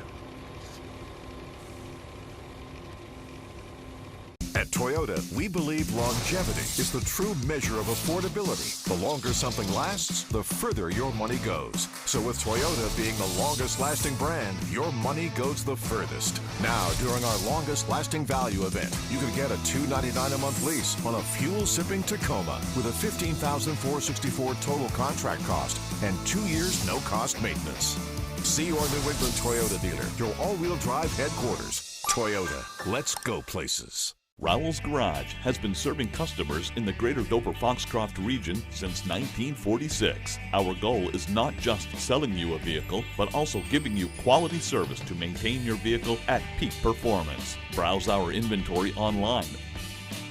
At Toyota, we believe longevity is the true measure of affordability. The longer something lasts, the further your money goes. So with Toyota being the longest lasting brand, your money goes the furthest. Now, during our longest lasting value event, you can get a $299 a month lease on a fuel-sipping Tacoma with a $15,464 total contract cost and 2 years no-cost maintenance. See your New England Toyota dealer, your all-wheel drive headquarters. Toyota, let's go places. Rowell's Garage has been serving customers in the greater Dover-Foxcroft region since 1946. Our goal is not just selling you a vehicle, but also giving you quality service to maintain your vehicle at peak performance. Browse our inventory online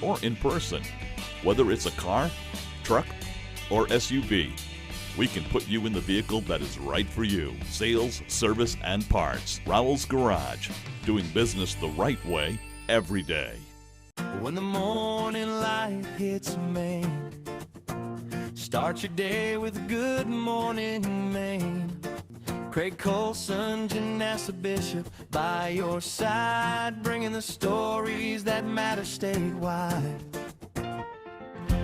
or in person. Whether it's a car, truck, or SUV, we can put you in the vehicle that is right for you. Sales, service, and parts. Rowell's Garage. Doing business the right way every day. When the morning light hits Maine, start your day with a good morning, Maine. Craig Colson, Janessa Bishop by your side, bringing the stories that matter statewide.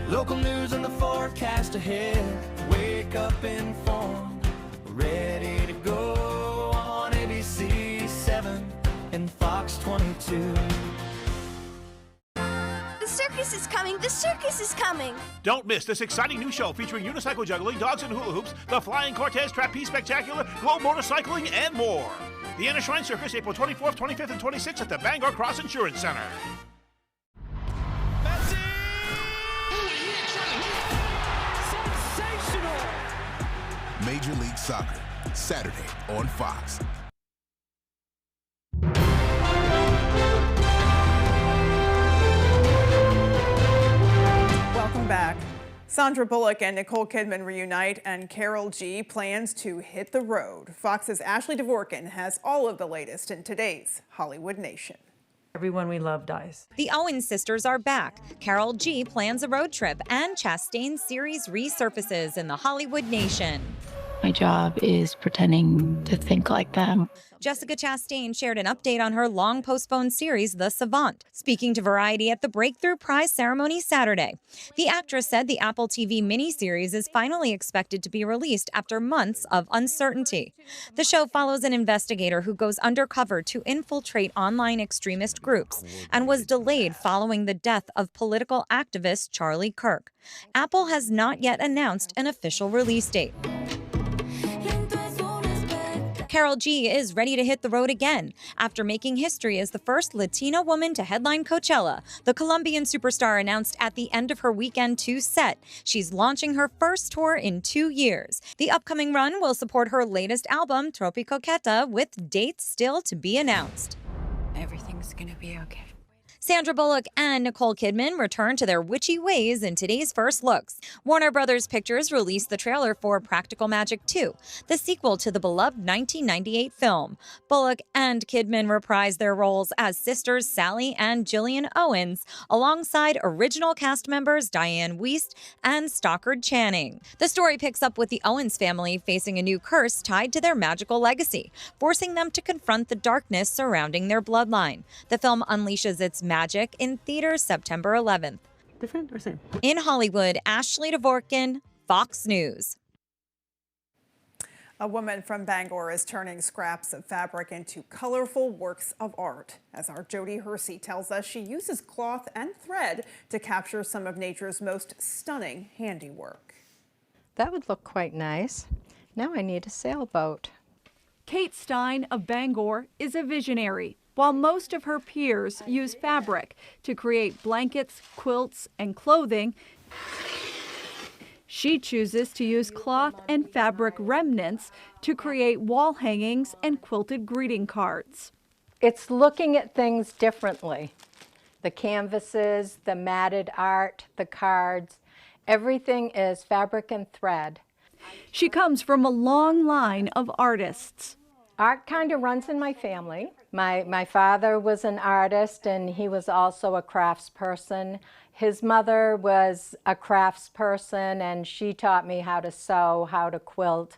Local news and the forecast ahead. Wake up informed, ready to go on ABC 7 and Fox 22. The circus is coming! The circus is coming! Don't miss this exciting new show featuring unicycle juggling, dogs and hula hoops, the Flying Cortez Trapeze Spectacular, globe motorcycling, and more. The Anna Shrine Circus, April 24th, 25th, and 26th at the Bangor Cross Insurance Center. Major League Soccer, Saturday on Fox. Welcome back. Sandra Bullock and Nicole Kidman reunite, and Carol G plans to hit the road. Fox's Ashley Dvorkin has all of the latest in today's Hollywood Nation. Everyone we love dies. The Owens sisters are back. Carol G plans a road trip, and Chastain's series resurfaces in the Hollywood nation. My job is pretending to think like them. Jessica Chastain shared an update on her long-postponed series, The Savant, speaking to Variety at the Breakthrough Prize ceremony Saturday. The actress said the Apple TV miniseries is finally expected to be released after months of uncertainty. The show follows an investigator who goes undercover to infiltrate online extremist groups and was delayed following the death of political activist Charlie Kirk. Apple has not yet announced an official release date. Carol G is ready to hit the road again. After making history as the first Latina woman to headline Coachella, the Colombian superstar announced at the end of her Weekend 2 set she's launching her first tour in 2 years. The upcoming run will support her latest album, Tropicoqueta, with dates still to be announced. Everything's gonna be okay. Sandra Bullock and Nicole Kidman return to their witchy ways in today's first looks. Warner Brothers Pictures released the trailer for Practical Magic 2, the sequel to the beloved 1998 film. Bullock and Kidman reprised their roles as sisters Sally and Gillian Owens, alongside original cast members Diane Wiest and Stockard Channing. The story picks up with the Owens family facing a new curse tied to their magical legacy, forcing them to confront the darkness surrounding their bloodline. The film unleashes its magic in theaters September 11th. Different or same? In Hollywood, Ashley Dvorkin, Fox News. A woman from Bangor is turning scraps of fabric into colorful works of art. As our Jody Hersey tells us, she uses cloth and thread to capture some of nature's most stunning handiwork. That would look quite nice. Now I need a sailboat. Kate Stein of Bangor is a visionary. While most of her peers use fabric to create blankets, quilts, and clothing, she chooses to use cloth and fabric remnants to create wall hangings and quilted greeting cards. It's looking at things differently. The canvases, the matted art, the cards, everything is fabric and thread. She comes from a long line of artists. Art kind of runs in my family. My father was an artist and he was also a craftsperson. His mother was a craftsperson and she taught me how to sew, how to quilt.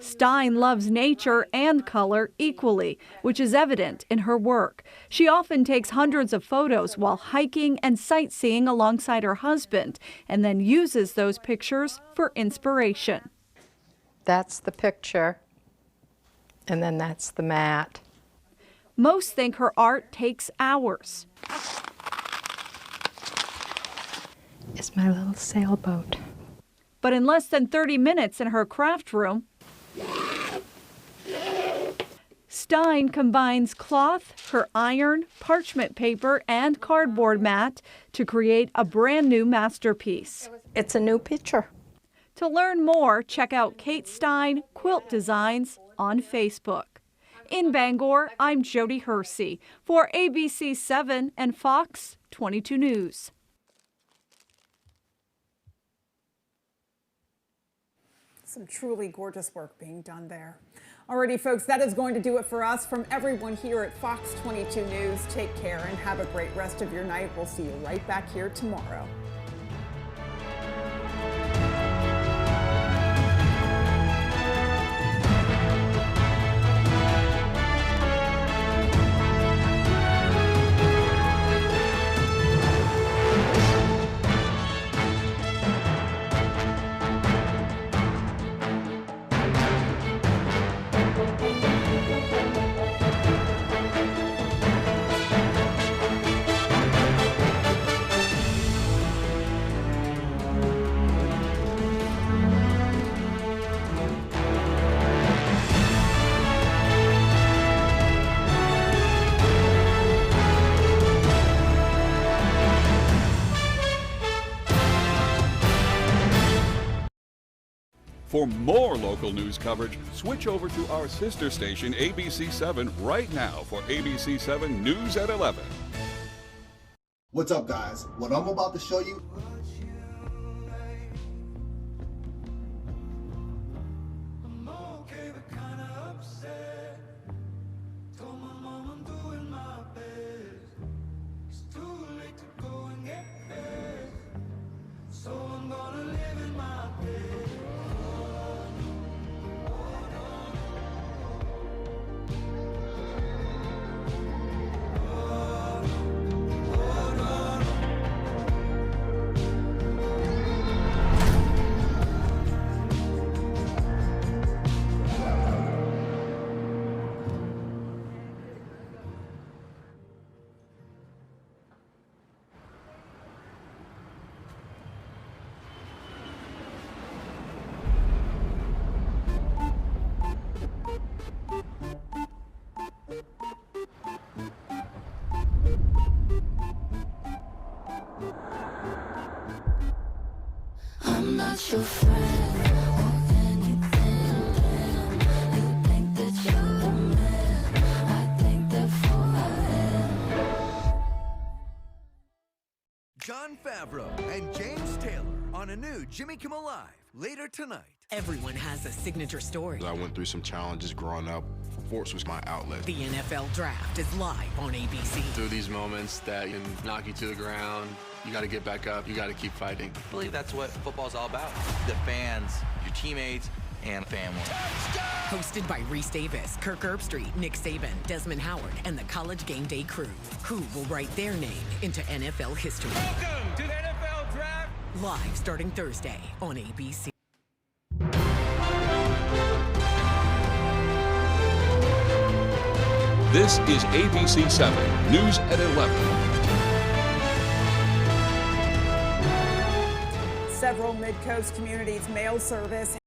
Stein loves nature and color equally, which is evident in her work. She often takes hundreds of photos while hiking and sightseeing alongside her husband, and then uses those pictures for inspiration. That's the picture, and then that's the mat. Most think her art takes hours. It's my little sailboat. But in less than 30 minutes in her craft room, Stein combines cloth, her iron, parchment paper, and cardboard mat to create a brand new masterpiece. It's a new picture. To learn more, check out Kate Stein Quilt Designs on Facebook. In Bangor, I'm Jody Hersey for ABC 7 and Fox 22 News. Some truly gorgeous work being done there. Alrighty, folks, that is going to do it for us. From everyone here at Fox 22 News, take care and have a great rest of your night. We'll see you right back here tomorrow. For more local news coverage, switch over to our sister station, ABC 7, right now for ABC 7 News at 11. What's up, guys? What I'm about to show you special friend or anything. Damn, you think that you're the man. I think therefore I am. Jon Favreau and James Taylor on a new Jimmy Kimmel Live later tonight. Everyone has a signature story. I went through some challenges growing up. Sports was my outlet. The NFL Draft is live on ABC. Through these moments that can knock you to the ground, you got to get back up, you got to keep fighting. I believe that's what football's all about. The fans, your teammates, and family. Hosted by Reese Davis, Kirk Herbstreit, Nick Saban, Desmond Howard, and the College Game Day crew. Who will write their name into NFL history? Welcome to the NFL Draft. Live starting Thursday on ABC. This is ABC 7 News at 11. Several Mid-Coast communities' mail service